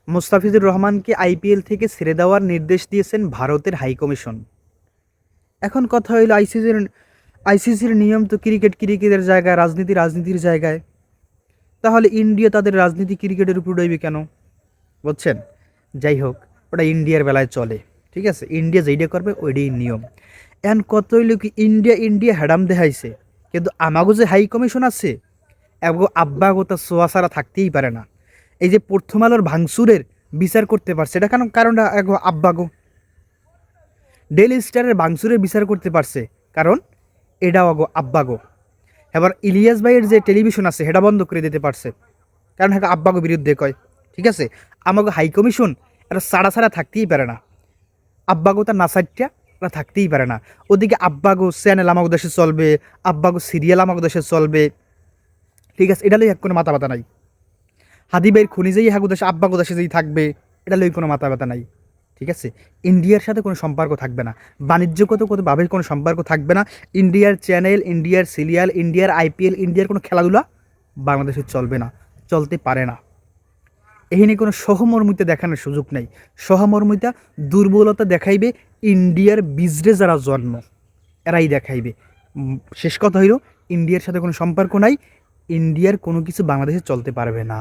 মুস্তাফিজুর রহমানকে আইপিএল থেকে ছেড়ে দেওয়ার নির্দেশ দিয়েছেন ভারতের হাইকমিশন। এখন কথা হইল আইসিসির নিয়ম তো ক্রিকেটের জায়গায়, রাজনীতির জায়গায়। তাহলে ইন্ডিয়া তাদের রাজনীতি ক্রিকেটের উপর উড়াইবে কেন? বুঝছেন? যাই হোক, ওটা ইন্ডিয়ার বেলায় চলে। ঠিক আছে, ইন্ডিয়া যেইটা করবে ওইটাই নিয়ম। এখন কত হইল কি, ইন্ডিয়া হ্যাডাম দেখাইছে, কিন্তু আমাগো যে হাই কমিশন আছে এগো আব্বাগো তা সোয়া ছাড়া থাকতেই পারে না। এই যে প্রথম আলোর ভাঙচুরের বিচার করতে পারছে, এটা কারণটা এগো আব্বাগো। ডেইলি স্টারের ভাঙচুরের বিচার করতে পারছে, কারণ এটাও আগো আব্বাগো। এবার ইলিয়াস ভাইয়ের যে টেলিভিশন আছে সেটা বন্ধ করে দিতে পারছে, কারণ হ্যাঁ আব্বাগো বিরুদ্ধে কয়। ঠিক আছে, আমাকে হাই কমিশন এটা ছাড়া থাকতেই পারে না। আব্বাগো তার নাসাইটটা এটা থাকতেই পারে না। ওদিকে আব্বাগো চ্যানেল আমাকে দেশে চলবে, আব্বাগো সিরিয়াল আমাকে দেশে চলবে। ঠিক আছে, এটা লই এক কোনো মাথা ব্যথা নাই। হাদিবের খুনি যেই হাগু দেশে আব্বাগো দেশে যেই থাকবে, এটা লই কোনো মাথা ব্যথা নাই। ঠিক আছে, ইন্ডিয়ার সাথে কোনো সম্পর্ক থাকবে না, বাণিজ্যগতভাবে কোনো সম্পর্ক থাকবে না। ইন্ডিয়ার চ্যানেল, ইন্ডিয়ার সিরিয়াল, ইন্ডিয়ার আইপিএল, ইন্ডিয়ার কোনো খেলাধুলা বাংলাদেশে চলবে না, চলতে পারে না। এখানে কোনো সহমর্মিতা দেখানোর সুযোগ নেই। সহমর্মিতা, দুর্বলতা দেখাইবে ইন্ডিয়ার বিজরে যারা জন্ম, এরাই দেখাইবে। শেষ কথা হইল, ইন্ডিয়ার সাথে কোনো সম্পর্ক নাই, ইন্ডিয়ার কোনো কিছু বাংলাদেশে চলতে পারবে না।